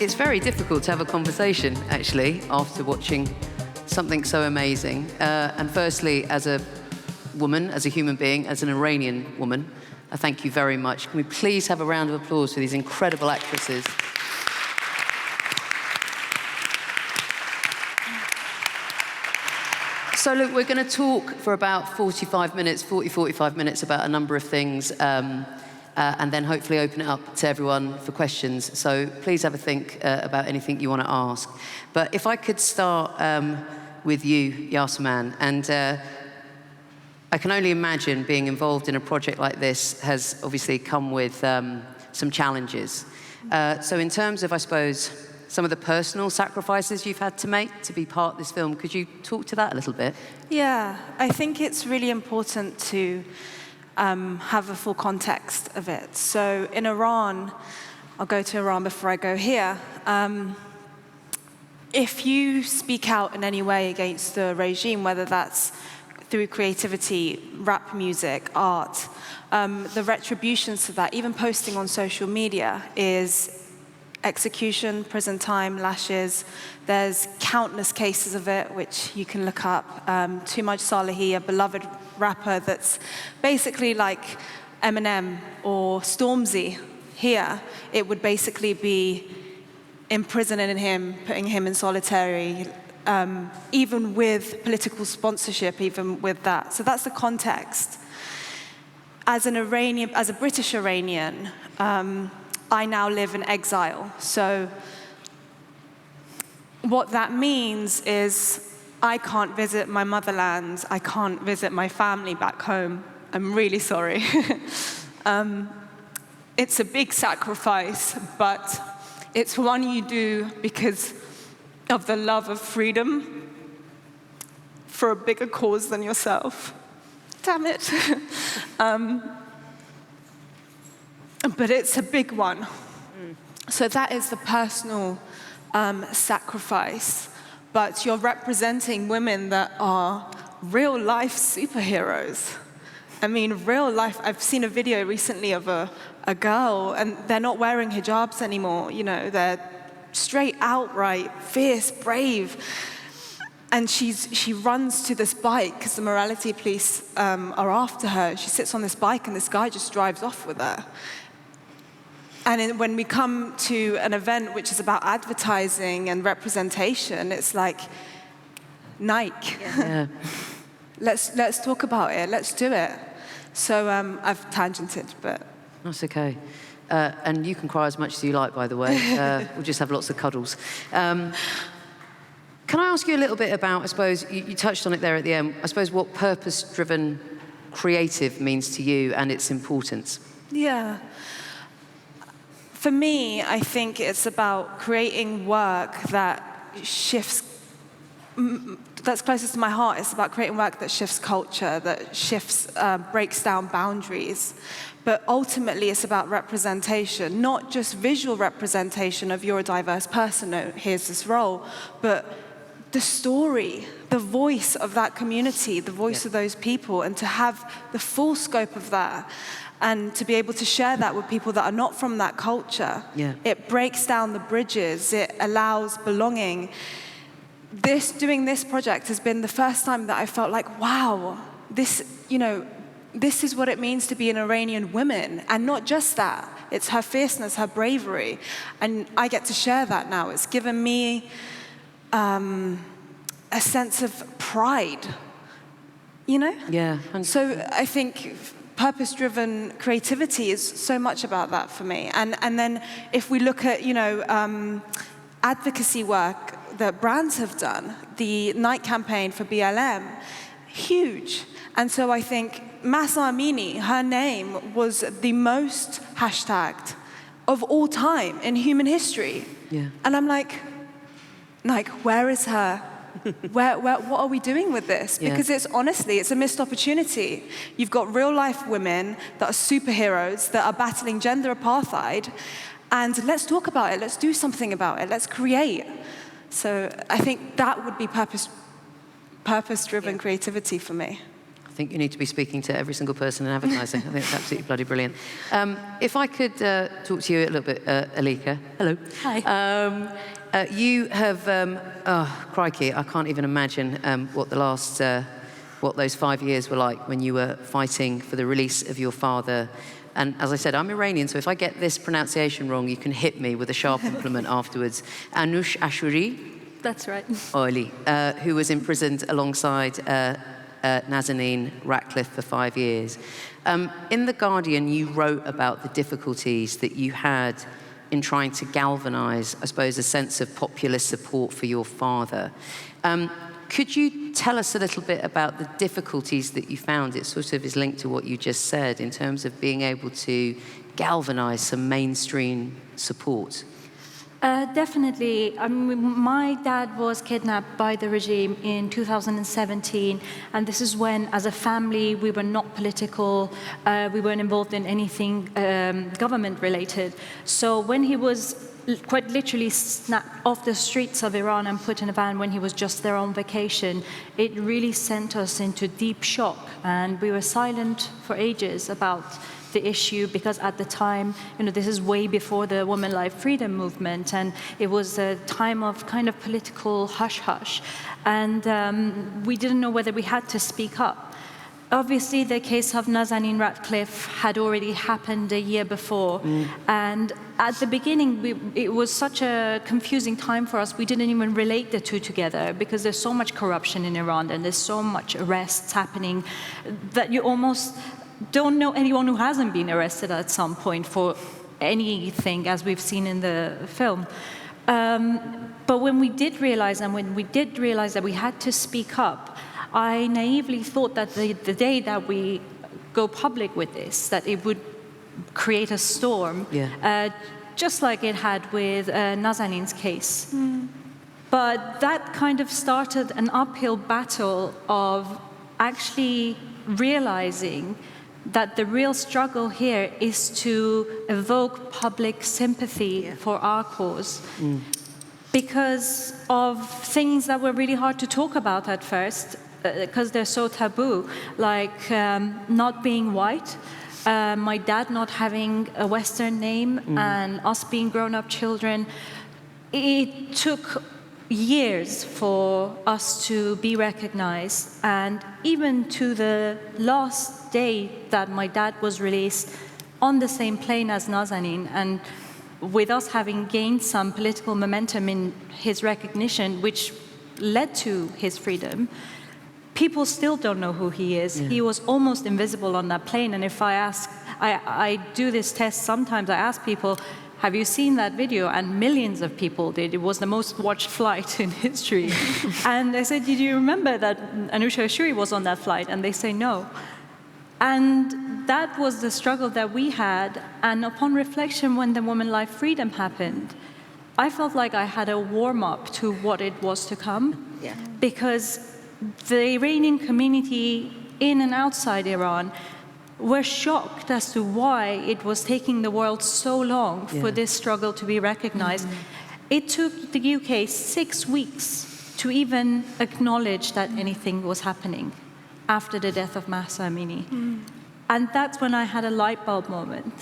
it's very difficult to have a conversation, actually, after watching something so amazing. And firstly, as a woman, as a human being, as an Iranian woman, I thank you very much. Can we please have a round of applause for these incredible actresses? So look, we're going to talk for about 45 minutes about a number of things, and then hopefully open it up to everyone for questions. So please have a think about anything you want to ask. But if I could start with you, Yasaman, and I can only imagine being involved in a project like this has obviously come with some challenges. So in terms of, I suppose, some of the personal sacrifices you've had to make to be part of this film, could you talk to that a little bit? Yeah, I think it's really important to have a full context of it. So in Iran, I'll go to Iran before I go here. If you speak out in any way against the regime, whether that's through creativity, rap music, art, the retributions to that, even posting on social media, is execution, prison time, lashes. There's countless cases of it, which you can look up. Tumaj Salehi, a beloved rapper that's basically like Eminem or Stormzy here, it would basically be imprisoning him, putting him in solitary, even with political sponsorship, even with that. So that's the context. As a British Iranian, I now live in exile. So what that means is I can't visit my motherland. I can't visit my family back home. I'm really sorry. It's a big sacrifice, but it's one you do because of the love of freedom for a bigger cause than yourself. Damn it. But it's a big one. So that is the personal sacrifice. But you're representing women that are real-life superheroes. I mean, real life. I've seen a video recently of a girl, and they're not wearing hijabs anymore. You know, they're straight, outright, fierce, brave. And she runs to this bike because the morality police are after her. She sits on this bike, and this guy just drives off with her. And when we come to an event which is about advertising and representation, it's like, Nike. Yeah. Let's talk about it. Let's do it. So I've tangented, but that's okay. And you can cry as much as you like, by the way. We'll just have lots of cuddles. Can I ask you a little bit about, I suppose, you touched on it there at the end, I suppose what purpose-driven creative means to you and its importance? Yeah. For me, I think it's about creating work that shifts, that's closest to my heart. It's about creating work that shifts culture, that shifts, breaks down boundaries. But ultimately, it's about representation, not just visual representation of you're a diverse person, no, here's this role, but the story, the voice of that community, the voice of those people, and to have the full scope of that. And to be able to share that with people that are not from that culture. Yeah. It breaks down the bridges, it allows belonging. Doing this project has been the first time that I felt like, wow, this is what it means to be an Iranian woman. And not just that, it's her fierceness, her bravery. And I get to share that now. It's given me a sense of pride, you know? Yeah. So I think purpose-driven creativity is so much about that for me. And then if we look at, advocacy work that brands have done, the Night campaign for BLM, huge. And so I think Mahsa Amini, her name was the most hashtagged of all time in human history. Yeah. And I'm like, where is her? What are we doing with this? Because it's a missed opportunity. You've got real-life women that are superheroes, that are battling gender apartheid, and let's talk about it, let's do something about it, let's create. So I think that would be purpose-driven creativity for me. I think you need to be speaking to every single person in advertising. I think it's absolutely bloody brilliant. If I could talk to you a little bit, Elika. Hello. Hi. You have, crikey, I can't even imagine what those 5 years were like when you were fighting for the release of your father. And as I said, I'm Iranian, so if I get this pronunciation wrong, you can hit me with a sharp compliment afterwards. Ashoori. That's right. Oily, who was imprisoned alongside Nazanin Ratcliffe for 5 years. In The Guardian, you wrote about the difficulties that you had in trying to galvanise, I suppose, a sense of popular support for your father. Could you tell us a little bit about the difficulties that you found? It sort of is linked to what you just said in terms of being able to galvanise some mainstream support. Definitely. I mean, my dad was kidnapped by the regime in 2017, and this is when, as a family, we were not political, we weren't involved in anything government-related. So when he was quite literally snapped off the streets of Iran and put in a van when he was just there on vacation, it really sent us into deep shock, and we were silent for ages about the issue, because at the time, this is way before the Women Life Freedom movement, and it was a time of kind of political hush-hush, and we didn't know whether we had to speak up. Obviously, the case of Nazanin Ratcliffe had already happened a year before, and at the beginning, it was such a confusing time for us. We didn't even relate the two together, because there's so much corruption in Iran, and there's so much arrests happening that you almost don't know anyone who hasn't been arrested at some point for anything, as we've seen in the film. But when we did realize, that we had to speak up, I naively thought that the day that we go public with this, that it would create a storm, just like it had with Nazanin's case. But that kind of started an uphill battle of actually realizing that the real struggle here is to evoke public sympathy for our cause, because of things that were really hard to talk about at first, because they're so taboo, like not being white, my dad not having a Western name, and us being grown-up children. It took years for us to be recognized, and even to the last day that my dad was released on the same plane as Nazanin, and with us having gained some political momentum in his recognition, which led to his freedom, people still don't know who he is. He was almost invisible on that plane, and if I do this test sometimes, I ask people, have you seen that video? And millions of people did. It was the most watched flight in history. And I said, did you remember that Ashoori was on that flight? And they say no. And that was the struggle that we had. And upon reflection, when the Women Life Freedom happened, I felt like I had a warm-up to what it was to come. Because the Iranian community in and outside Iran were shocked as to why it was taking the world so long for this struggle to be recognized. It took the UK 6 weeks to even acknowledge that anything was happening after the death of Mahsa Amini. And that's when I had a light bulb moment,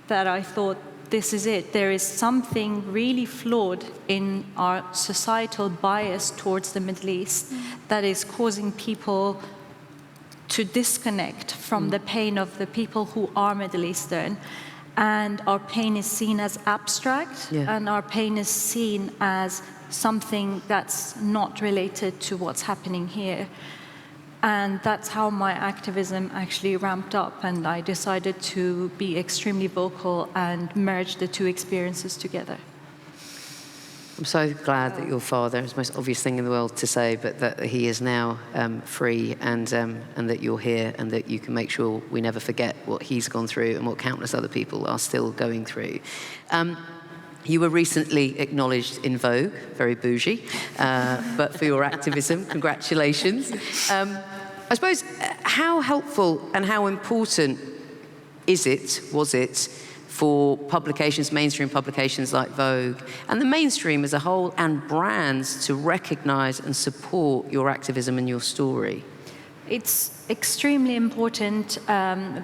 that I thought, this is it. There is something really flawed in our societal bias towards the Middle East that is causing people to disconnect from the pain of the people who are Middle Eastern. And our pain is seen as abstract, and our pain is seen as something that's not related to what's happening here. And that's how my activism actually ramped up, and I decided to be extremely vocal and merge the two experiences together. I'm so glad that your father, it's the most obvious thing in the world to say, but that he is now free, and that you're here, and that you can make sure we never forget what he's gone through and what countless other people are still going through. You were recently acknowledged in Vogue, very bougie, but for your activism, congratulations. I suppose, how helpful and how important was it, for publications, mainstream publications like Vogue, and the mainstream as a whole, and brands to recognize and support your activism and your story? it's extremely important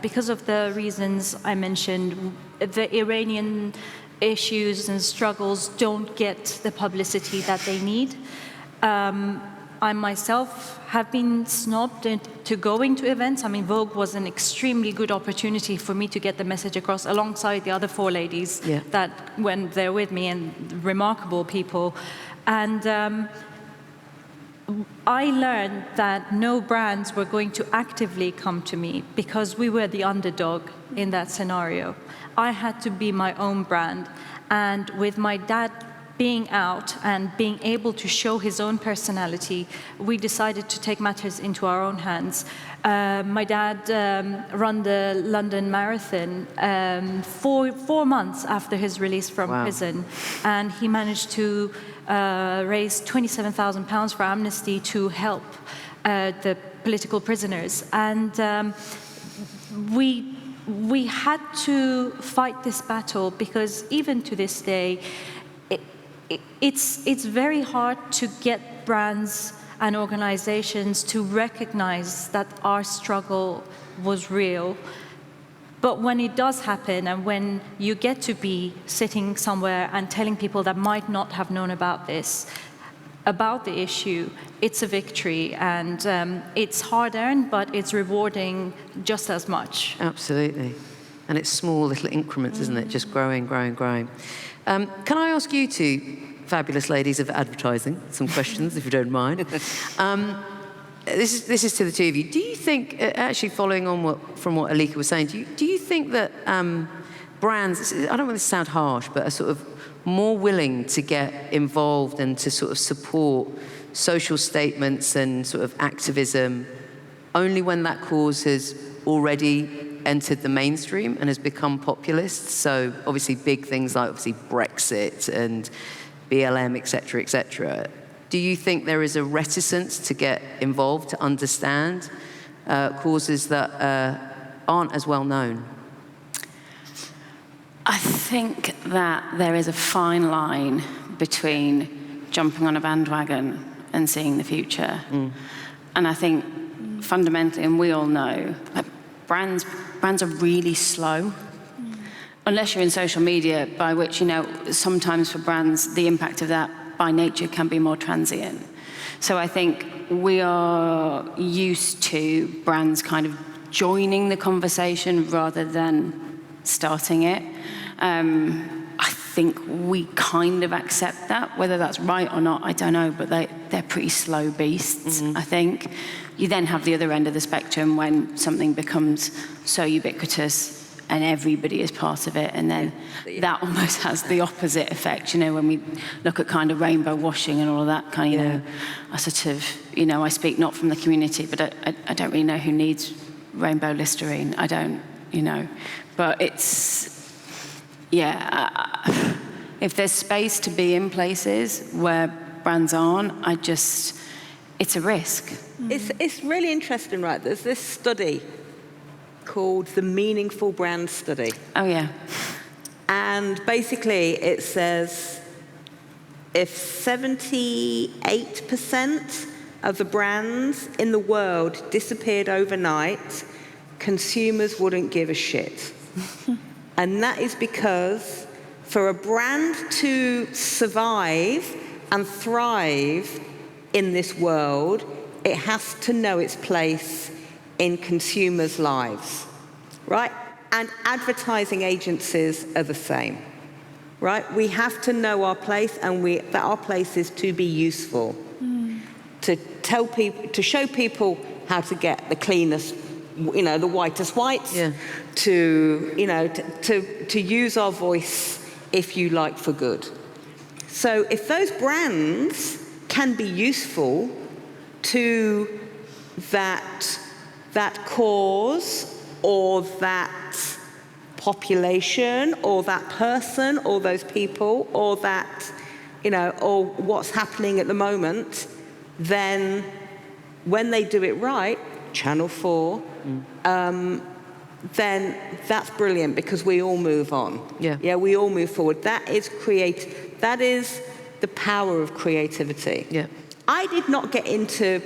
because of the reasons I mentioned. The Iranian issues and struggles don't get the publicity that they need. I myself have been snubbed into going to events. I mean, Vogue was an extremely good opportunity for me to get the message across alongside the other 4 ladies that went there with me, and remarkable people. And I learned that no brands were going to actively come to me because we were the underdog in that scenario. I had to be my own brand. And with my dad being out and being able to show his own personality, we decided to take matters into our own hands. My dad ran the London Marathon 4 months after his release from prison, and he managed to raise £27,000 for Amnesty to help the political prisoners. And we had to fight this battle because even to this day, it's very hard to get brands and organizations to recognize that our struggle was real. But when it does happen, and when you get to be sitting somewhere and telling people that might not have known about this, about the issue, it's a victory. And it's hard-earned, but it's rewarding just as much. Absolutely. And it's small little increments, isn't it? Just growing, growing, growing. Can I ask you two fabulous ladies of advertising some questions, if you don't mind? This is to the two of you. Do you think, actually following on from what Elika was saying, do you think that brands, I don't want this to sound harsh, but are sort of more willing to get involved and to sort of support social statements and sort of activism only when that cause has already entered the mainstream and has become populist? So obviously big things like obviously Brexit and BLM, et cetera, et cetera. Do you think there is a reticence to get involved, to understand causes that aren't as well known? I think that there is a fine line between jumping on a bandwagon and seeing the future. And I think fundamentally, and we all know, that brands are really slow. Unless you're in social media, by which, sometimes for brands, the impact of that by nature can be more transient. So I think we are used to brands kind of joining the conversation rather than starting it. I think we kind of accept that. Whether that's right or not, I don't know, but they're pretty slow beasts, I think. You then have the other end of the spectrum when something becomes so ubiquitous and everybody is part of it, and then that almost has the opposite effect, when we look at kind of rainbow washing and all of that kind of, I sort of, I speak not from the community, but I don't really know who needs rainbow Listerine. I don't, but it's, if there's space to be in places where brands aren't, it's a risk. It's really interesting, right? There's this study called the Meaningful Brand Study. Oh, yeah. And basically it says if 78% of the brands in the world disappeared overnight, consumers wouldn't give a shit. And that is because for a brand to survive and thrive in this world, it has to know its place in consumers' lives, right? And advertising agencies are the same, right? We have to know our place, and that our place is to be useful, to tell people, to show people how to get the cleanest, the whitest whites, to use our voice, if you like, for good. So if those brands can be useful to that cause or that population or that person or those people or that, or what's happening at the moment, then when they do it right, Channel 4, then that's brilliant because we all move on. Yeah, we all move forward. That is the power of creativity. Yeah. I did not get into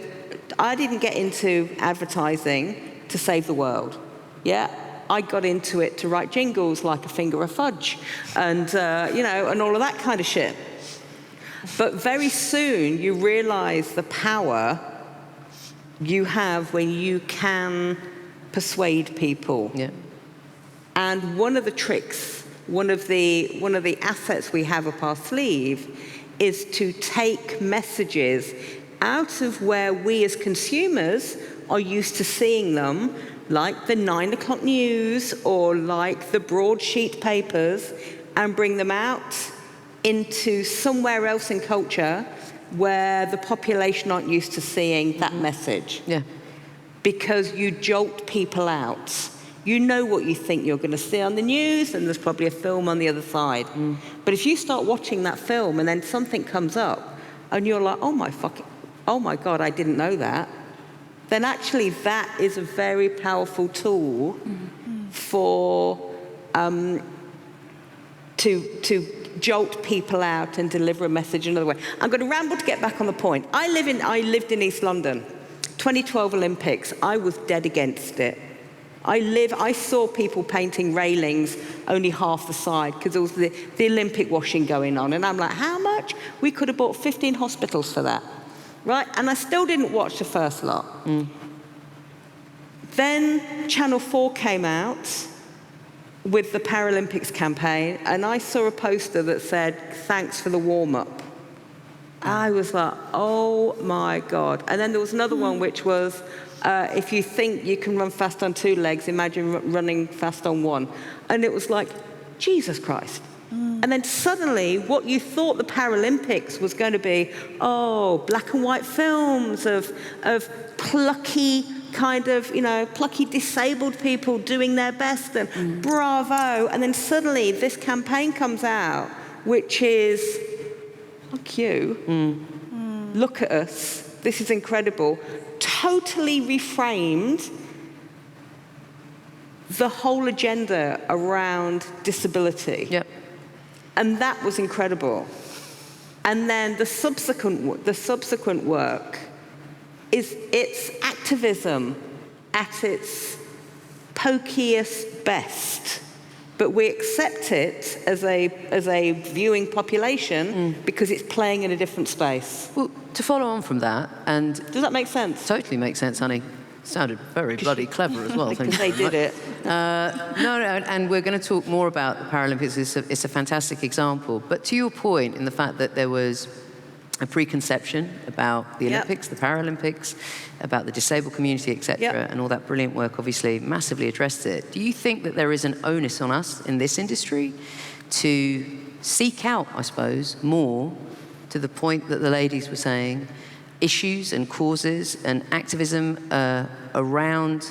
I didn't get into advertising to save the world. Yeah, I got into it to write jingles like a finger of fudge, and and all of that kind of shit. But very soon you realize the power you have when you can persuade people. Yeah. And one of the tricks, one of the assets we have up our sleeve is to take messages out of where we as consumers are used to seeing them, like the 9 o'clock news or like the broadsheet papers, and bring them out into somewhere else in culture where the population aren't used to seeing that message. Yeah. Because you jolt people out. You know what you think you're going to see on the news, and there's probably a film on the other side. But if you start watching that film and then something comes up and you're like, oh my God, I didn't know that, then actually that is a very powerful tool for to jolt people out and deliver a message another way. I'm going to ramble to get back on the point. I lived in East London. 2012 Olympics, I was dead against it. I saw people painting railings only half the side because there was the Olympic washing going on. And I'm like, how much? We could have bought 15 hospitals for that, right? And I still didn't watch the first lot. Then Channel 4 came out with the Paralympics campaign, and I saw a poster that said, thanks for the warm-up. I was like, oh my God. And then there was another one which was, if you think you can run fast on 2 legs, imagine running fast on 1. And it was like, Jesus Christ. And then suddenly, what you thought the Paralympics was going to be, black and white films of plucky kind of, plucky disabled people doing their best and bravo. And then suddenly this campaign comes out, which is, fuck you, look at us, this is incredible. Totally reframed the whole agenda around disability. Yep. And that was incredible. And then the subsequent work it's activism at its pokiest best. But we accept it as a viewing population because it's playing in a different space. Well, to follow on from that, and does that make sense? Totally makes sense, honey. Sounded very bloody clever as well. Because they did it. No, and we're going to talk more about the Paralympics. It's a fantastic example. But to your point, in the fact that there was a preconception about the Olympics, the Paralympics, about the disabled community, etc., and all that brilliant work obviously massively addressed it. Do you think that there is an onus on us in this industry to seek out, I suppose, more to the point that the ladies were saying, issues and causes and activism around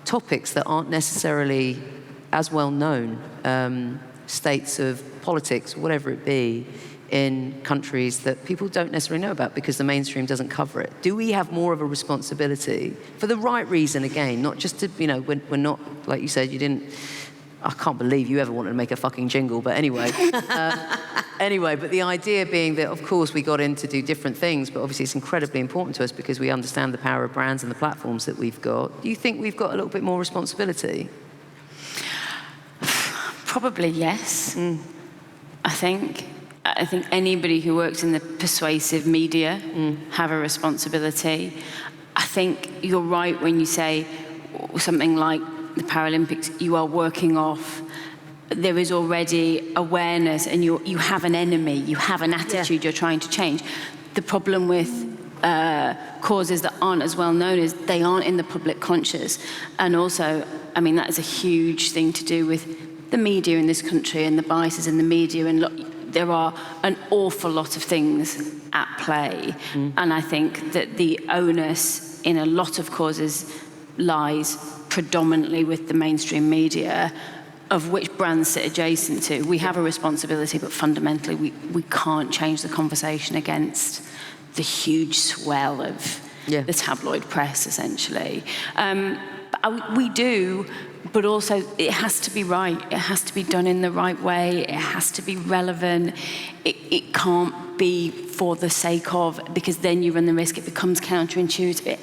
topics that aren't necessarily as well known, states of politics, whatever it be, in countries that people don't necessarily know about because the mainstream doesn't cover it? Do we have more of a responsibility for the right reason, again, not just to, we're not, like you said, I can't believe you ever wanted to make a fucking jingle, but anyway. But the idea being that, of course, we got in to do different things, but obviously it's incredibly important to us because we understand the power of brands and the platforms that we've got. Do you think we've got a little bit more responsibility? Probably yes. I think anybody who works in the persuasive media have a responsibility. I think you're right when you say something like the Paralympics, you are working off, there is already awareness and you have an enemy, you have an attitude you're trying to change. The problem with causes that aren't as well known is they aren't in the public conscious. And also, that is a huge thing to do with the media in this country and the biases in the media, and there are an awful lot of things at play. And I think that the onus in a lot of causes lies predominantly with the mainstream media, of which brands sit adjacent to. We have a responsibility, but fundamentally we can't change the conversation against the huge swell of the tabloid press, essentially. But we do but also it has to be right. It has to be done in the right way. It has to be relevant. It can't be for the sake of, because then you run the risk it becomes counterintuitive.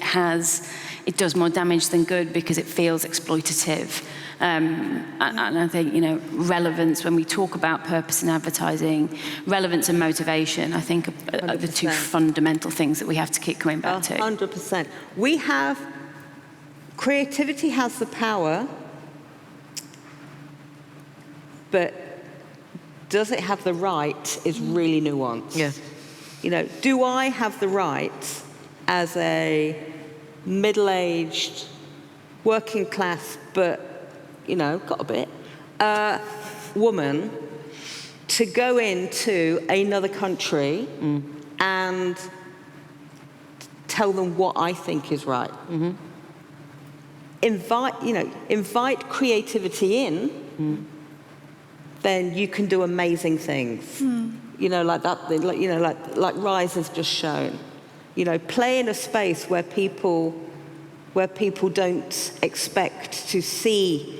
It does more damage than good because it feels exploitative. And I think, relevance, when we talk about purpose in advertising, relevance and motivation, I think are the two fundamental things that we have to keep coming back to. 100%. Creativity has the power, but does it have the right is really nuanced. Yeah. Do I have the right as a middle-aged, working class, but got a bit, woman to go into another country and tell them what I think is right? Mm-hmm. Invite creativity in, then you can do amazing things. Like that, like Rise has just shown. Play in a space where people don't expect to see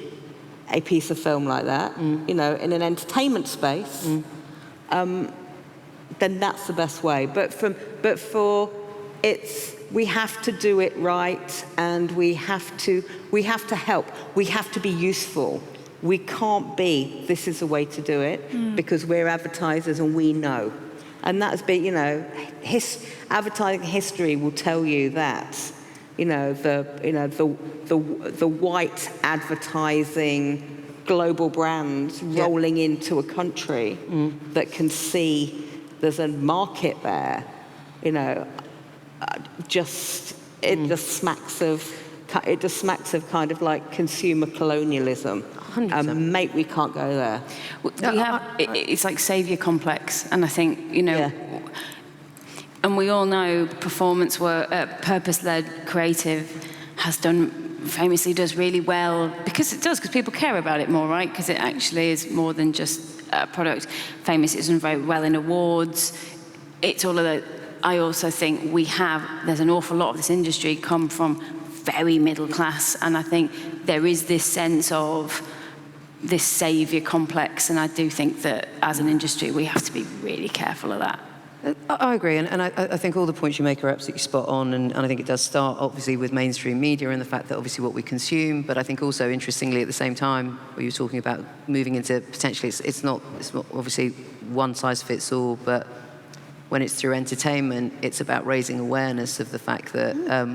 a piece of film like that, in an entertainment space, then that's the best way. We have to do it right, and we have to help. We have to be useful. We can't be, this is the way to do it, because we're advertisers and we know. And that's been, advertising history will tell you that. The white advertising global brands rolling into a country that can see there's a market there, it just smacks of kind of like consumer colonialism. Mate, we can't go there. It's like savior complex, and I think and we all know performance work, purpose-led creative famously does really well because people care about it more, right? Because it actually is more than just a product. Famous is done very well in awards. It's all of that. I also think there's an awful lot of this industry come from very middle class, and I think there is this sense of this savior complex, and I do think that as an industry we have to be really careful of that. I agree, and I think all the points you make are absolutely spot on, and I think it does start, obviously, with mainstream media and the fact that, obviously, what we consume, but I think also, interestingly, at the same time, where you're talking about moving into, potentially, it's not obviously one size fits all, but when it's through entertainment, it's about raising awareness of the fact that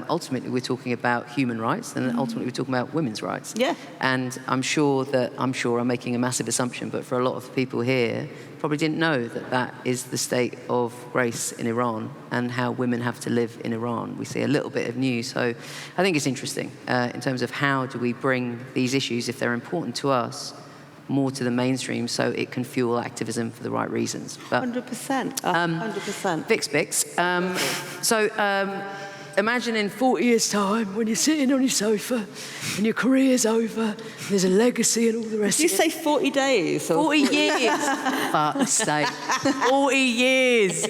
ultimately we're talking about human rights, and ultimately we're talking about women's rights. Yeah. And I'm sure I'm making a massive assumption, but for a lot of people here, probably didn't know that is the state of grace in Iran and how women have to live in Iran. We see a little bit of news, so I think it's interesting in terms of how do we bring these issues, if they're important to us, more to the mainstream so it can fuel activism for the right reasons. But, 100%. 100%. So imagine in 40 years' time when you're sitting on your sofa and your career's over, there's a legacy and all the rest of it. Did you say 40 days? 40 years. Fuck's sake. 40 years.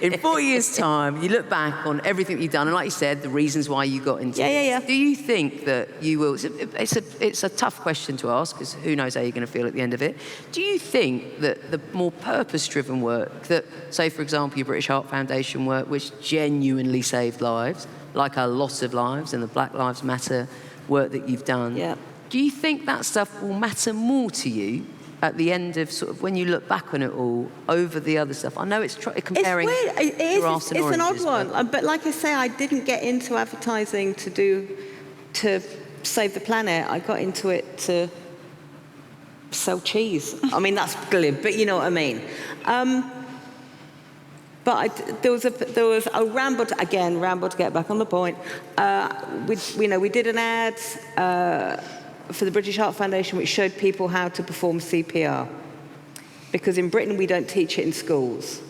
In 40 years' time, you look back on everything you've done, and like you said, the reasons why you got into it. Yeah. Do you think that you will... It's a tough question to ask, because who knows how you're going to feel at the end of it. Do you think that the more purpose-driven work that, say, for example, your British Heart Foundation work, which genuinely saved lives, like a lot of lives, and the Black Lives Matter work that you've done, do you think that stuff will matter more to you at the end of sort of when you look back on it all over the other stuff? I know it's comparing. It's weird. It's an odd one. But but like I say, I didn't get into advertising to save the planet. I got into it to sell cheese. I mean, that's glib, but you know what I mean. But there was a ramble to get back on the point. We did an ad for the British Heart Foundation which showed people how to perform CPR, because in Britain we don't teach it in schools.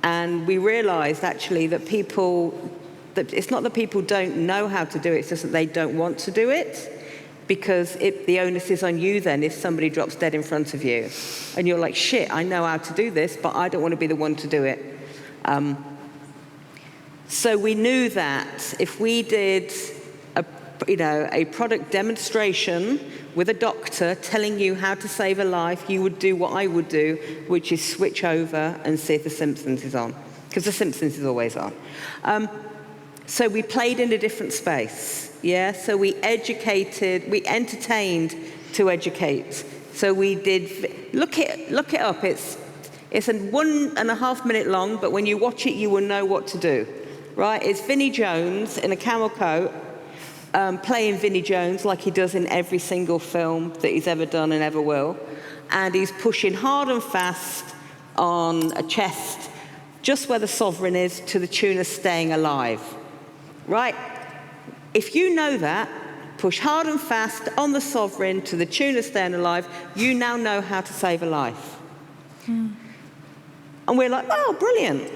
And we realised actually that it's not that people don't know how to do it, it's just that they don't want to do it, because the onus is on you then if somebody drops dead in front of you. And you're like, shit, I know how to do this, but I don't want to be the one to do it. So we knew that if we did a product demonstration with a doctor telling you how to save a life, you would do what I would do, which is switch over and see if The Simpsons is on, because The Simpsons is always on. So we played in a different space, yeah? So we entertained to educate. So we did, look it up, it's a 1.5 minute long, but when you watch it, you will know what to do, right? It's Vinnie Jones in a camel coat, playing Vinnie Jones like he does in every single film that he's ever done and ever will. And he's pushing hard and fast on a chest, just where the sovereign is, to the tune of Staying Alive, right? If you know that, push hard and fast on the sovereign to the tune of Staying Alive, you now know how to save a life. And we're like, oh, brilliant.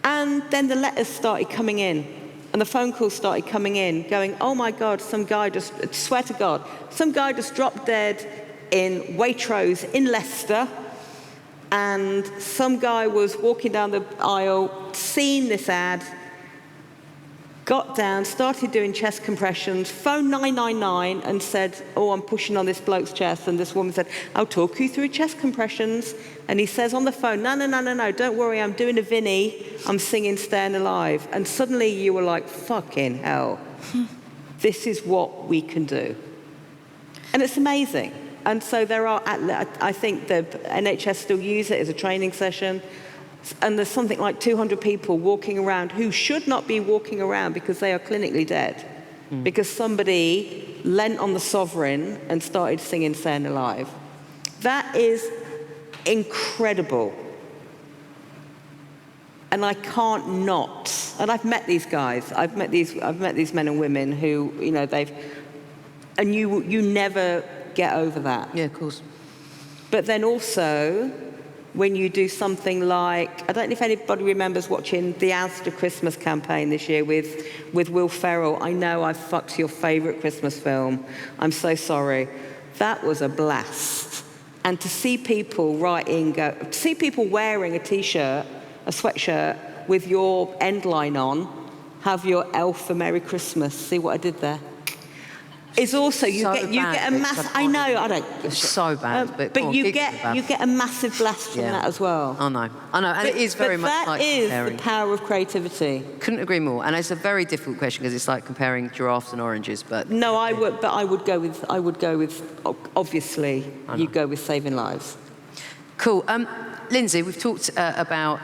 And then the letters started coming in, and the phone calls started coming in, going, oh my God, swear to God, some guy just dropped dead in Waitrose in Leicester, and some guy was walking down the aisle, seen this ad, got down, started doing chest compressions, phoned 999 and said, oh, I'm pushing on this bloke's chest. And this woman said, I'll talk you through chest compressions. And he says on the phone, no, don't worry, I'm doing a Vinnie, I'm singing Staying Alive. And suddenly you were like, fucking hell, this is what we can do. And it's amazing. And so there are, I think the NHS still use it as a training session. And there's something like 200 people walking around who should not be walking around because they are clinically dead. Because somebody leant on the sovereign and started singing Staying Alive. That is incredible. And I can't not. And I've met these guys. I've met these men and women who, and you never get over that. Yeah, of course. But then also, when you do something like, I don't know if anybody remembers watching the Asda Christmas campaign this year with Will Ferrell. I know I fucked your favourite Christmas film. I'm so sorry. That was a blast. And to see people see people wearing a T-shirt, a sweatshirt with your end line on, have your elf for Merry Christmas. See what I did there? It's also you get a massive. I know I don't. It's so bad, but you get a massive blast from that as well. I know, and it is very much like comparing. That is the power of creativity. Couldn't agree more. And it's a very difficult question because it's like comparing giraffes and oranges. But no, I would go with. Obviously, you go with saving lives. Cool. Lynsey, we've talked about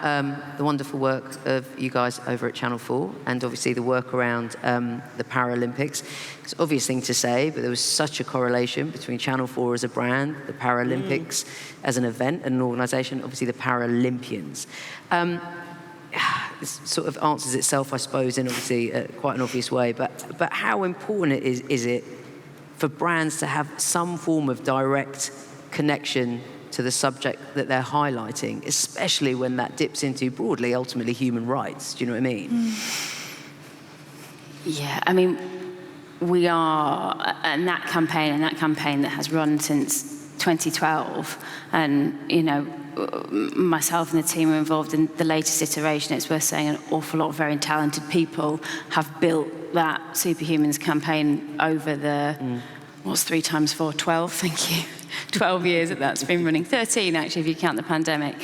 the wonderful work of you guys over at Channel 4 and obviously the work around the Paralympics. It's an obvious thing to say, but there was such a correlation between Channel 4 as a brand, the Paralympics as an event and an organisation, obviously the Paralympians. This sort of answers itself, I suppose, in obviously quite an obvious way, but how important is it for brands to have some form of direct connection to the subject that they're highlighting, especially when that dips into broadly, ultimately, human rights? Do you know what I mean? Yeah, I mean, we are, and that campaign that has run since 2012, and, myself and the team are involved in the latest iteration. It's worth saying an awful lot of very talented people have built that Superhumans campaign over the, what's 3 times 4? 12, thank you. 12 years that that's been running, 13 actually if you count the pandemic.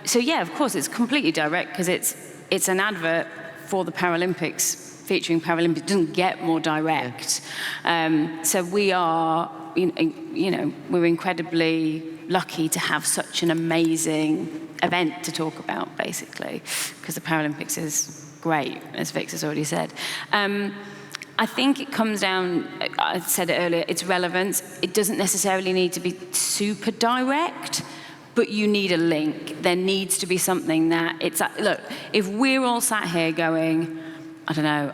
So yeah, of course it's completely direct because it's an advert for the Paralympics featuring Paralympics. It doesn't get more direct. So we are, we're incredibly lucky to have such an amazing event to talk about, basically, because the Paralympics is great, as Vic has already said. I think it comes down, I said it earlier, it's relevance. It doesn't necessarily need to be super direct, but you need a link. There needs to be something that look, if we're all sat here going, I don't know,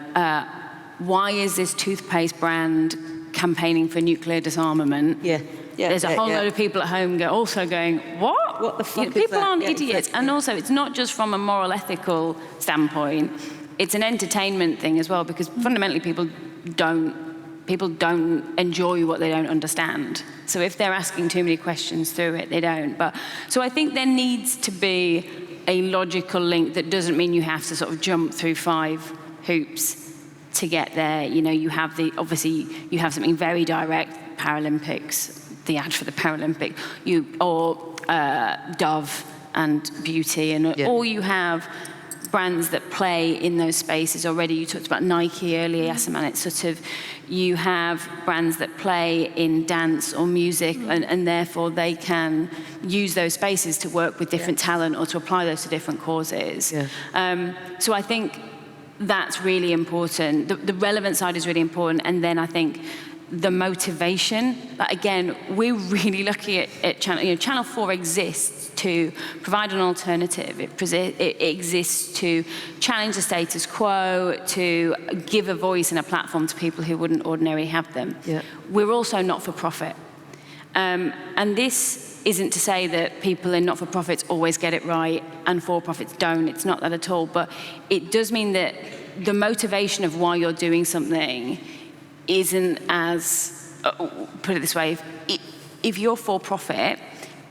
why is this toothpaste brand campaigning for nuclear disarmament? Yeah. There's a whole load of people at home also going, what? What the fuck is that? People aren't idiots. Exactly. And also, it's not just from a moral, ethical standpoint. It's an entertainment thing as well, because fundamentally people don't enjoy what they don't understand. So if they're asking too many questions through it, they don't. So I think there needs to be a logical link that doesn't mean you have to sort of jump through 5 hoops to get there. You know, you have obviously you have something very direct, Paralympics, the ad for the Paralympic, or Dove and Beauty, and or you have brands that play in those spaces already. You talked about Nike earlier, Yasaman. It's sort of, you have brands that play in dance or music, and therefore they can use those spaces to work with different talent or to apply those to different causes. So I think that's really important. The relevant side is really important, and then I think the motivation. But again, we're really lucky at Channel. You know, Channel 4 exists to provide an alternative. It exists to challenge the status quo, to give a voice and a platform to people who wouldn't ordinarily have them. We're also not-for-profit. And this isn't to say that people in not-for-profits always get it right and for-profits don't. It's not that at all. But it does mean that the motivation of why you're doing something isn't as, put it this way, if you're for-profit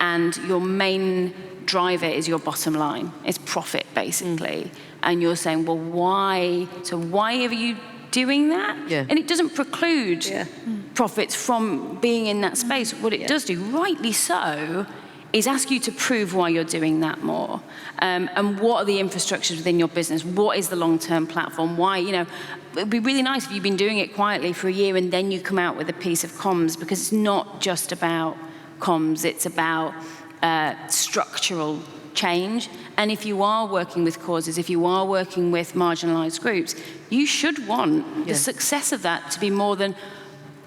and your main driver is your bottom line, it's profit basically, and you're saying, well, why? So why are you doing that? And it doesn't preclude profits from being in that space. What it does do, rightly so, is ask you to prove why you're doing that more. And what are the infrastructures within your business? What is the long-term platform? Why, you know, it'd be really nice if you've been doing it quietly for a year and then you come out with a piece of comms, because it's not just about comms, it's about structural change. And if you are working with causes, if you are working with marginalised groups, you should want the success of that to be more than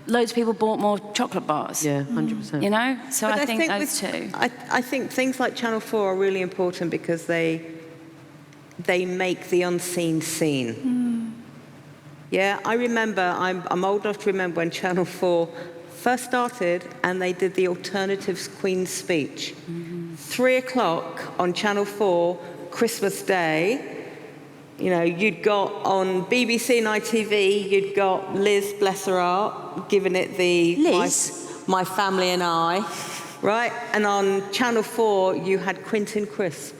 loads of people bought more chocolate bars. 100%. You know? So But I think those two. I think things like Channel 4 are really important because they make the unseen seen. Yeah, I remember, I'm old enough to remember when Channel 4 first started and they did the Alternatives Queen's speech. 3 o'clock on Channel 4, Christmas Day. You know, you'd got on BBC and ITV, you'd got Liz, bless her heart, giving it the my Family and I, right? And on Channel 4, you had Quentin Crisp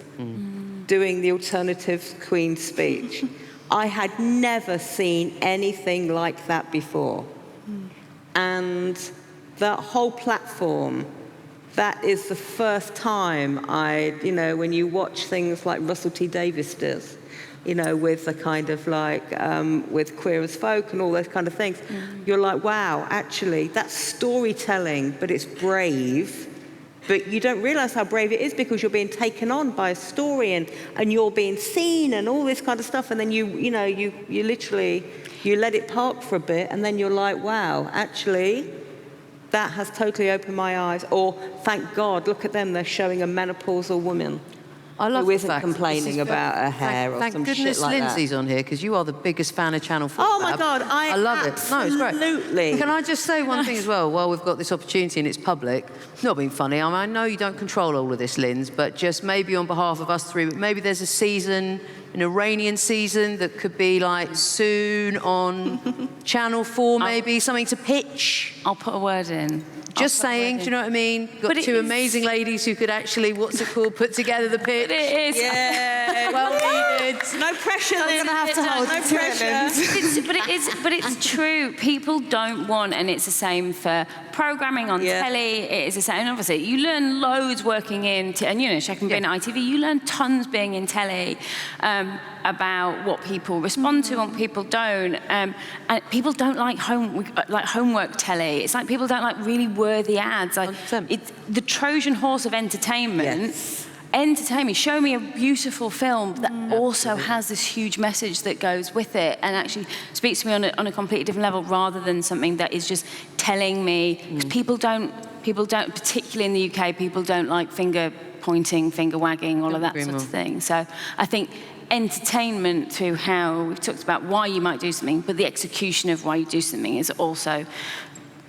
doing the Alternatives Queen's speech. I had never seen anything like that before. And that whole platform, that is the first time you know, when you watch things like Russell T Davies does, you know, with the kind of like, with Queer as Folk and all those kind of things, you're like, wow, actually, that's storytelling, but it's brave. But you don't realize how brave it is because you're being taken on by a story and you're being seen and all this kind of stuff. And then you literally, you let it park for a bit and then you're like, wow, actually, that has totally opened my eyes. Or thank God, look at them, they're showing a menopausal woman. I love who isn't complaining about her hair or some shit like that. Thank goodness Lynsey's on here, because you are the biggest fan of Channel 4. Oh my God, I love it. No, it's great. Absolutely. Can I just say one thing as well, while we've got this opportunity and it's public? Not being funny, I mean, I know you don't control all of this, Lyns, but just maybe on behalf of us three, maybe there's a season, an Iranian season that could be like soon on Channel 4, maybe, something to pitch. I'll put a word in. Just saying, do you know what I mean? Got two amazing ladies who could actually, put together the pitch. But it is. Yeah. Well needed. No pressure, I'm going to have to hold no pressure. But it's true. People don't want, and it's the same for programming on telly. It is the same. And obviously, you learn loads working in, and you know, Chaka being at ITV, you learn tons being in telly about what people respond to and what people don't. And people don't like homework telly. It's like people don't like really worthy ads. Like it's the Trojan horse of entertainment. Yes. Entertain me, show me a beautiful film that also has this huge message that goes with it and actually speaks to me on a completely different level, rather than something that is just telling me, because people don't, particularly in the UK, people don't like finger pointing, finger wagging, all of that sort of thing. So I think entertainment through how we've talked about why you might do something, but the execution of why you do something is also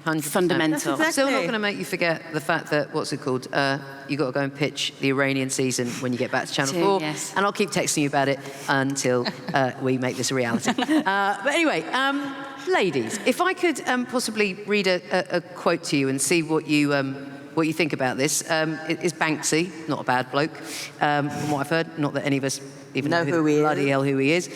100%. Fundamental. I'm still not going to make you forget the fact that, you got to go and pitch the Iranian season when you get back to Channel 4. Yes. And I'll keep texting you about it until we make this a reality. But anyway, ladies, if I could possibly read a quote to you and see what you think about this. It's Banksy, not a bad bloke, from what I've heard. Not that any of us even know who he bloody hell who he is.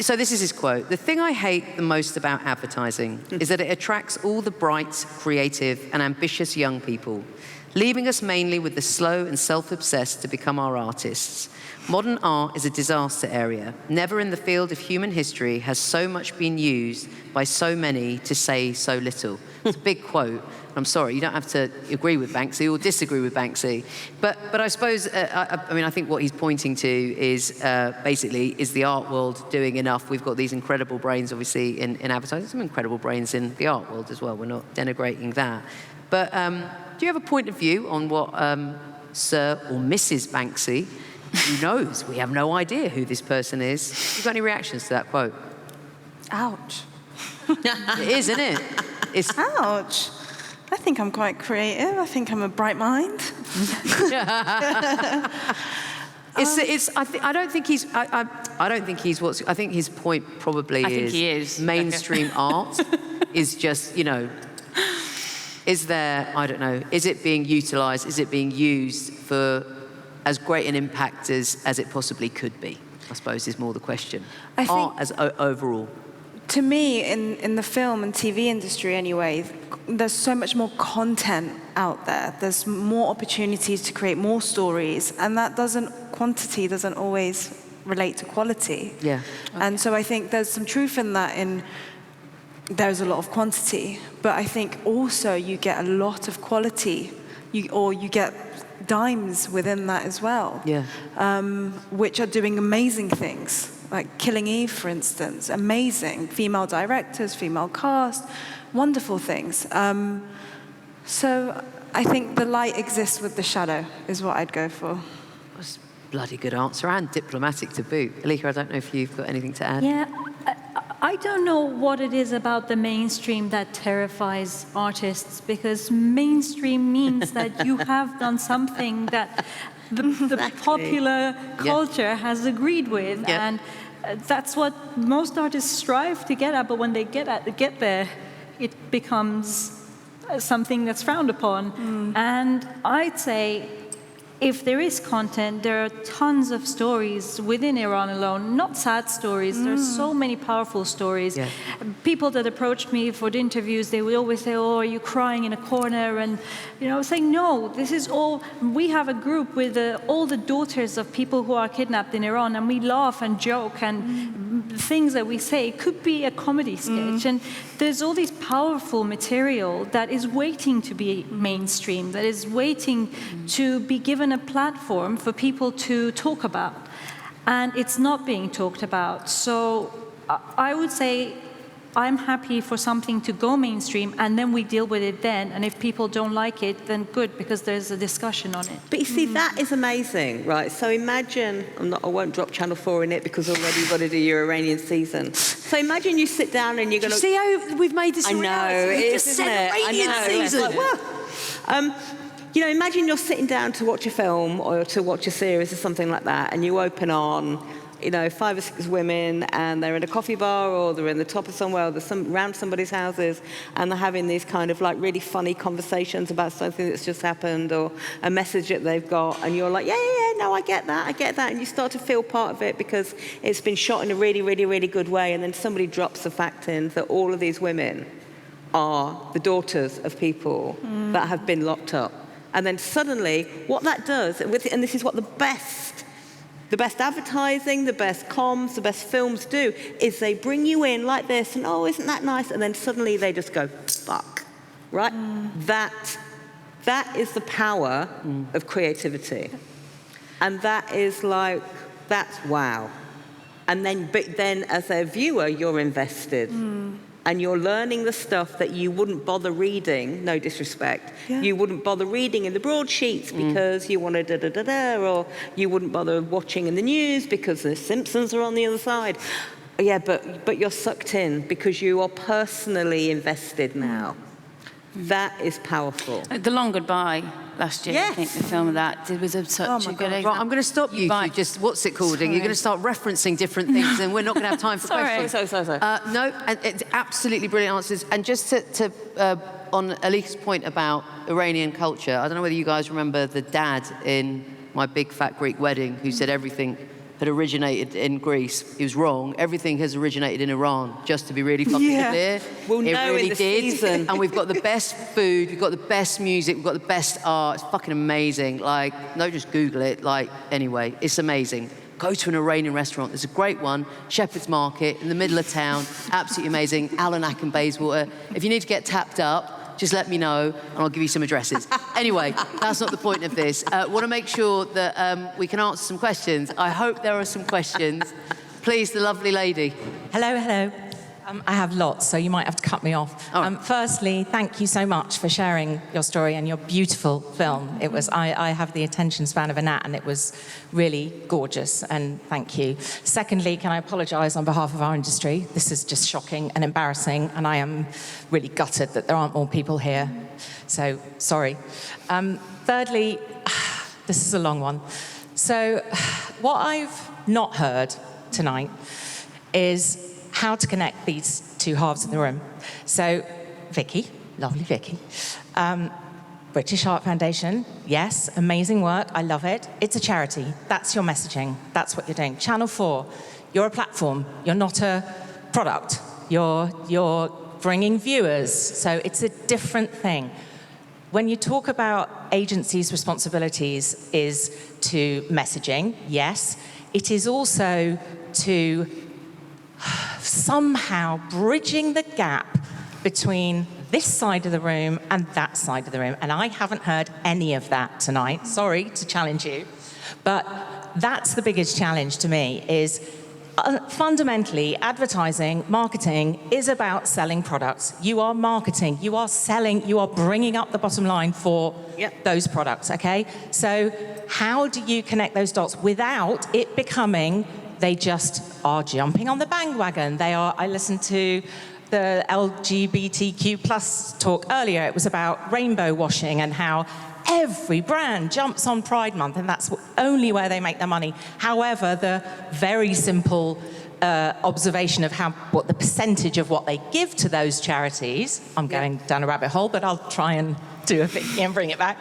So this is his quote. "The thing I hate the most about advertising is that it attracts all the bright, creative, and ambitious young people, leaving us mainly with the slow and self-obsessed to become our artists. Modern art is a disaster area. Never in the field of human history has so much been used by so many to say so little." It's a big quote. I'm sorry, you don't have to agree with Banksy or disagree with Banksy. But I suppose, I think what he's pointing to is basically, is the art world doing enough? We've got these incredible brains, obviously, in advertising, some incredible brains in the art world as well. We're not denigrating that. But do you have a point of view on what Sir or Mrs. Banksy, who knows? We have no idea who this person is. You got any reactions to that quote? Ouch. It is, isn't it? It's Ouch. I think I'm quite creative. I think I'm a bright mind. I don't think he's. I don't think he's what's. I think his point probably I think he is. mainstream art is just, is there? I don't know. Is it being utilised? Is it being used for as great an impact as it possibly could be? I suppose is more the question. I think, art as overall. to me, in the film and TV industry anyway, there's so much more content out there. There's more opportunities to create more stories, and quantity doesn't always relate to quality. Yeah. And so I think there's some truth in that. There's a lot of quantity, but I think also you get a lot of quality, you get dimes within that as well. Yeah. Which are doing amazing things. Like Killing Eve, for instance, amazing. Female directors, female cast, wonderful things. So I think the light exists with the shadow is what I'd go for. That's a bloody good answer and diplomatic to boot. Elika, I don't know if you've got anything to add. Yeah, I don't know what it is about the mainstream that terrifies artists, because mainstream means that you have done something that the popular culture has agreed with, and that's what most artists strive to get at. But when they get there, it becomes something that's frowned upon. And I'd say, if there is content, there are tons of stories within Iran alone, not sad stories. There's so many powerful stories. Yeah. People that approached me for the interviews, they would always say, "Oh, are you crying in a corner?" And I was saying, no, this is all, we have a group with all the daughters of people who are kidnapped in Iran, and we laugh and joke, and things that we say could be a comedy sketch. And there's all this powerful material that is waiting to be mainstream, that is waiting to be given a platform for people to talk about. And it's not being talked about. So I would say I'm happy for something to go mainstream, and then we deal with it then. And if people don't like it, then good, because there's a discussion on it. But you see, that is amazing, right? So imagine, I won't drop Channel 4 in it because already you've got to do your Iranian season. So imagine you sit down and you're going to... See how we've made this a reality? It is, isn't it? Iranian season. Like, well, imagine you're sitting down to watch a film or to watch a series or something like that, and you open on, 5 or 6 women, and they're in a coffee bar or they're in the top of somewhere, or they're around somebody's houses, and they're having these kind of like really funny conversations about something that's just happened or a message that they've got, and you're like, no, I get that, and you start to feel part of it because it's been shot in a really, really, really good way, and then somebody drops the fact in that all of these women are the daughters of people that have been locked up. And then suddenly, what that does, and this is what the best advertising, the best comms, the best films do, is they bring you in like this, and oh, isn't that nice? And then suddenly they just go, fuck, right? That is the power of creativity. And that is like, that's wow. But then as a viewer, you're invested. And you're learning the stuff that you wouldn't bother reading, no disrespect. Yeah. You wouldn't bother reading in the broadsheets because you want to da-da-da-da, or you wouldn't bother watching in the news because the Simpsons are on the other side. Yeah, but you're sucked in because you are personally invested now. That is powerful. The Long Goodbye last year, yes. I think the film of that, it was such a good example. Right, I'm going to stop you two, just what's it called? You're going to start referencing different things and we're not going to have time for questions. Sorry. No, it's absolutely brilliant answers. And just to on Elika's point about Iranian culture, I don't know whether you guys remember the dad in My Big Fat Greek Wedding who said everything had originated in Greece. He was wrong. Everything has originated in Iran, just to be really fucking clear. We'll it know really in the did. season. And we've got the best food, we've got the best music, we've got the best art. It's fucking amazing. Like, no, just Google it. Like, anyway, it's amazing. Go to an Iranian restaurant. There's a great one, Shepherd's Market, in the middle of town. Absolutely amazing. Alanak and Bayswater. If you need to get tapped up, just let me know, and I'll give you some addresses. Anyway, that's not the point of this. Want to make sure that we can answer some questions. I hope there are some questions. Please, the lovely lady. Hello, hello. I have lots, so you might have to cut me off. Firstly, thank you so much for sharing your story and your beautiful film. It was, I have the attention span of a gnat, and it was really gorgeous, and thank you. Secondly, can I apologise on behalf of our industry? This is just shocking and embarrassing, and I am really gutted that there aren't more people here. So, sorry. Thirdly, this is a long one. So, what I've not heard tonight is how to connect these two halves of the room. So, Vicki, lovely Vicki. British Heart Foundation, yes, amazing work, I love it. It's a charity, that's your messaging, that's what you're doing. Channel 4, you're a platform, you're not a product. You're bringing viewers, so it's a different thing. When you talk about agencies' responsibilities is to messaging, yes. It is also to somehow bridging the gap between this side of the room and that side of the room. And I haven't heard any of that tonight. Sorry to challenge you. But that's the biggest challenge to me is fundamentally, advertising, marketing is about selling products. You are marketing, you are selling, you are bringing up the bottom line for those products, okay? So how do you connect those dots without it becoming they just are jumping on the bandwagon? They are, I listened to the LGBTQ plus talk earlier. It was about rainbow washing and how every brand jumps on Pride Month, and that's only where they make their money. However, the very simple observation of what the percentage of what they give to those charities, I'm going down a rabbit hole, but I'll try and do a thing and bring it back.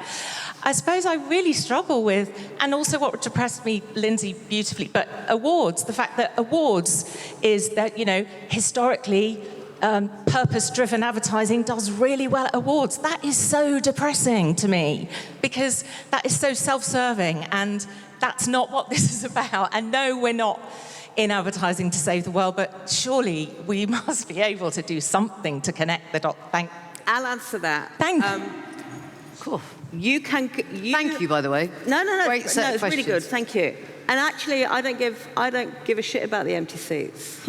I suppose I really struggle with, and also what depressed me, Lynsey, beautifully, but awards, the fact that awards is that, you know, historically, purpose-driven advertising does really well at awards. That is so depressing to me, because that is so self-serving, and that's not what this is about. And no, we're not in advertising to save the world, but surely we must be able to do something to connect the dots. I'll answer that. Thank you. Cool. Thank you, by the way. No. Great set of it's really questions. good. Thank you. And actually, I don't give a shit about the empty seats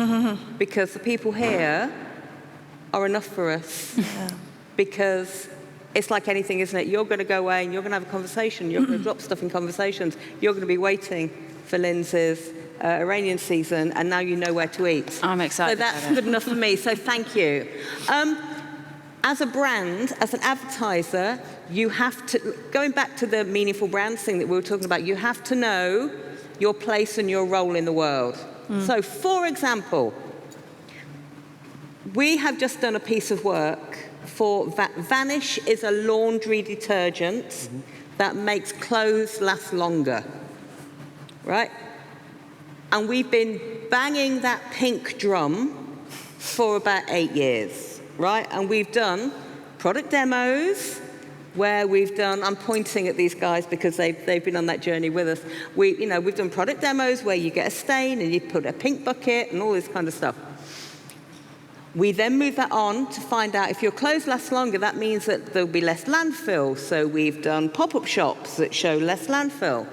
because the people here are enough for us. Because it's like anything, isn't it? You're going to go away and you're going to have a conversation. You're going to drop stuff in conversations. You're going to be waiting for Lynsey's Iranian season, and now you know where to eat. I'm excited. So that's good enough for me. So thank you. As a brand, as an advertiser, you have to, going back to the meaningful brands thing that we were talking about, you have to know your place and your role in the world. So, for example, we have just done a piece of work for Vanish is a laundry detergent that makes clothes last longer, right? And we've been banging that pink drum for about 8 years, right? And we've done product demos where we've done, I'm pointing at these guys because they've been on that journey with us. We've done product demos where you get a stain and you put a pink bucket and all this kind of stuff. We then move that on to find out if your clothes last longer, that means that there'll be less landfill. So we've done pop-up shops that show less landfill.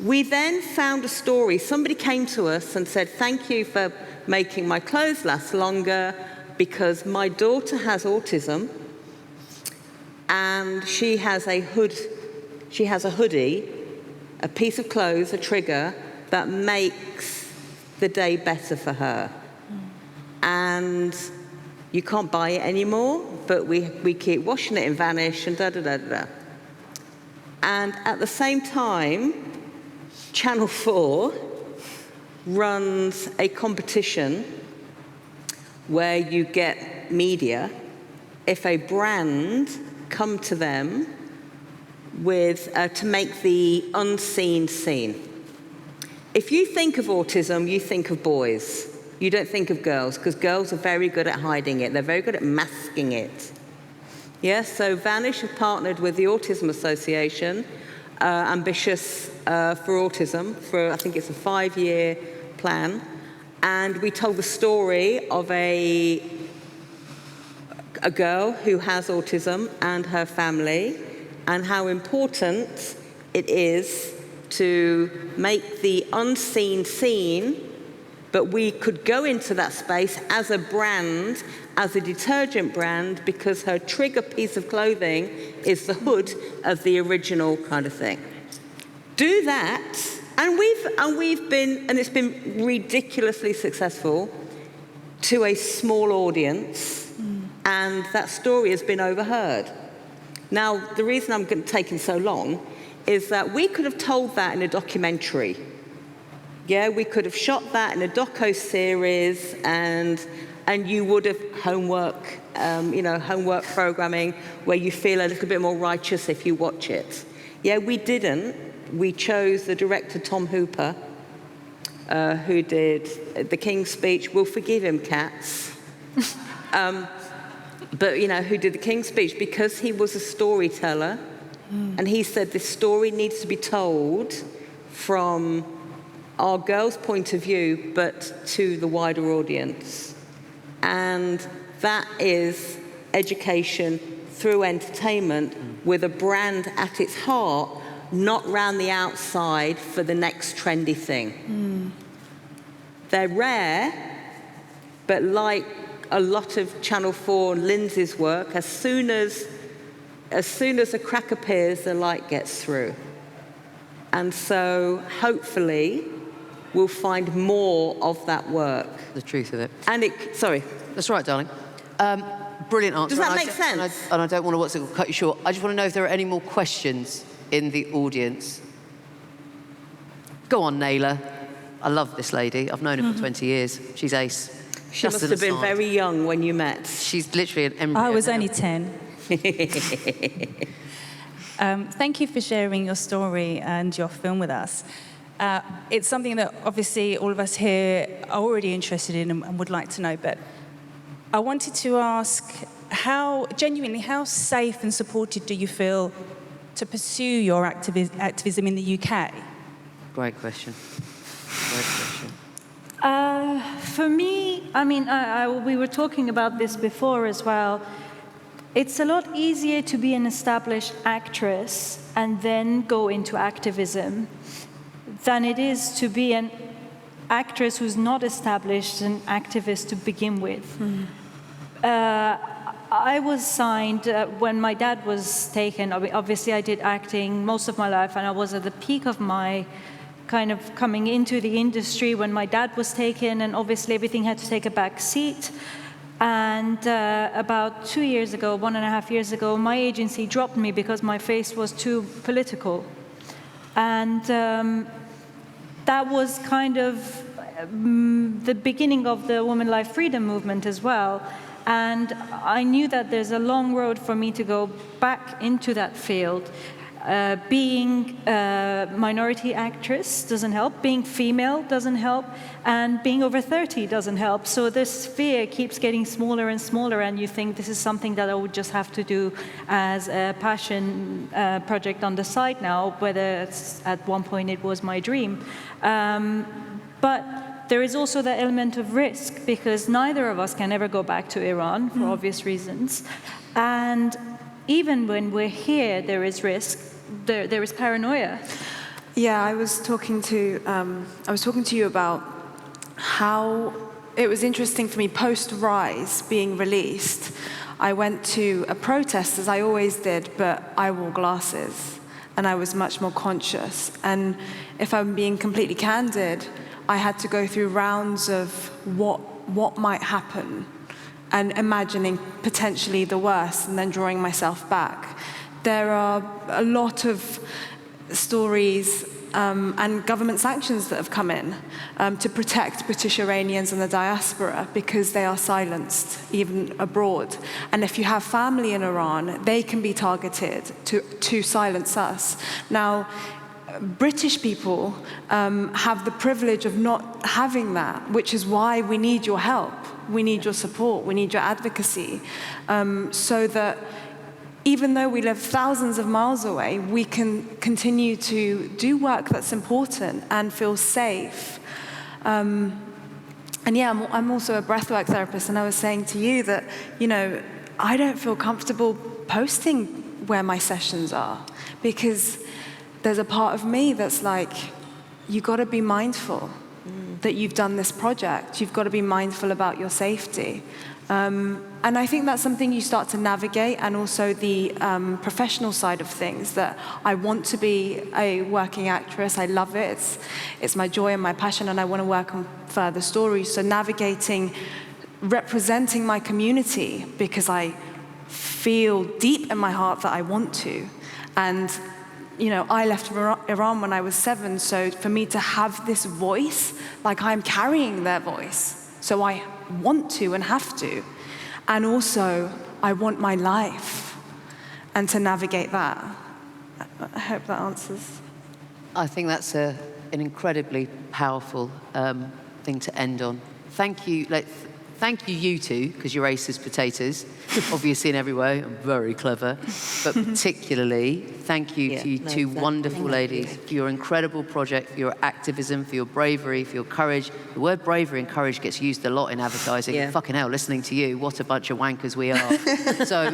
We then found a story. Somebody came to us and said, thank you for making my clothes last longer because my daughter has autism and she has a hoodie, a piece of clothes, a trigger that makes the day better for her. And you can't buy it anymore, but we keep washing it in Vanish and da-da-da-da-da. And at the same time, Channel 4 runs a competition where you get media if a brand come to them with to make the unseen seen. if you think of autism, you think of boys. You don't think of girls, because girls are very good at hiding it. They're very good at masking it. Yes, so Vanish have partnered with the Autism Association, Ambitious for Autism, for I think it's a 5-year plan. And we told the story of a girl who has autism and her family, and how important it is to make the unseen seen. But we could go into that space as a brand, as a detergent brand, because her trigger piece of clothing is the hood of the original kind of thing. Do that, and it's been ridiculously successful to a small audience, and that story has been overheard. Now, the reason I'm taking so long is that we could have told that in a documentary. Yeah, we could have shot that in a doco-series, and you would have homework programming where you feel a little bit more righteous if you watch it. Yeah, we didn't. We chose the director, Tom Hooper, who did The King's Speech. We'll forgive him, cats. But, who did The King's Speech, because he was a storyteller, and he said this story needs to be told from our girls' point of view, but to the wider audience. And that is education through entertainment with a brand at its heart, not round the outside for the next trendy thing. They're rare, but like a lot of Channel 4 and Lynsey's work, as soon as a crack appears, the light gets through. And so hopefully we'll find more of that work. The truth of it. And sorry. That's right, darling. Brilliant answer. Does that make sense? And I don't want to cut you short. I just want to know if there are any more questions in the audience. Go on, Naila. I love this lady. I've known her for 20 years. She's ace. She must have been very young when you met. She's literally an embryo. I was now. only 10. Thank you for sharing your story and your film with us. It's something that obviously all of us here are already interested in and would like to know, but I wanted to ask how safe and supported do you feel to pursue your activism in the UK? Great question. For me, we were talking about this before as well. It's a lot easier to be an established actress and then go into activism than it is to be an actress who's not established, an activist to begin with. I was signed when my dad was taken. Obviously, I did acting most of my life, and I was at the peak of my kind of coming into the industry when my dad was taken, and obviously everything had to take a back seat. And about 2 years ago, 1.5 years ago, my agency dropped me because my face was too political. And that was kind of the beginning of the Women Life Freedom movement as well. And I knew that there's a long road for me to go back into that field. Being a minority actress doesn't help, being female doesn't help, and being over 30 doesn't help. So this sphere keeps getting smaller and smaller, and you think this is something that I would just have to do as a passion project on the side now, whether it's, at one point it was my dream. But there is also the element of risk, because neither of us can ever go back to Iran for obvious reasons. And even when we're here, there is risk. There is paranoia. Yeah, I was talking to you about how it was interesting for me post-Rise being released. I went to a protest, as I always did, but I wore glasses and I was much more conscious. And if I'm being completely candid, I had to go through rounds of what might happen and imagining potentially the worst and then drawing myself back. There are a lot of stories and government sanctions that have come in to protect British Iranians and the diaspora because they are silenced, even abroad. And if you have family in Iran, they can be targeted to silence us. Now, British people have the privilege of not having that, which is why we need your help, we need your support, we need your advocacy, so that even though we live thousands of miles away, we can continue to do work that's important and feel safe. And yeah, I'm also a breathwork therapist, and I was saying to you that, I don't feel comfortable posting where my sessions are, because there's a part of me that's like, you got to be mindful that you've done this project. You've got to be mindful about your safety. And I think that's something you start to navigate, and also the professional side of things, that I want to be a working actress. I love it. It's my joy and my passion, and I want to work on further stories. So navigating, representing my community, because I feel deep in my heart that I want to. And I left Iran when I was 7, so for me to have this voice, like I'm carrying their voice, so I want to and have to. And also, I want my life, and to navigate that. I hope that answers. I think that's an incredibly powerful thing to end on. Thank you. Thank you, you two, because you're ace as potatoes, obviously in every way, and very clever. But particularly, thank you to you two wonderful ladies for your incredible project, for your activism, for your bravery, for your courage. The word bravery and courage gets used a lot in advertising. Yeah. Fucking hell, listening to you, what a bunch of wankers we are. So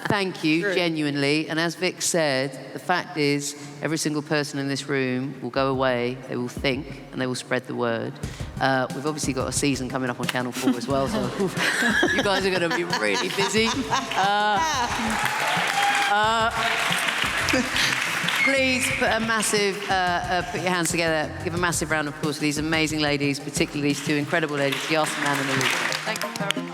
thank you, genuinely. And as Vic said, the fact is, every single person in this room will go away, they will think, and they will spread the word. We've obviously got a season coming up on Channel 4 as well, so you guys are going to be really busy. Please put a massive, put your hands together, give a massive round of applause to these amazing ladies, particularly these two incredible ladies, Yasaman and Elika. Thank you very much.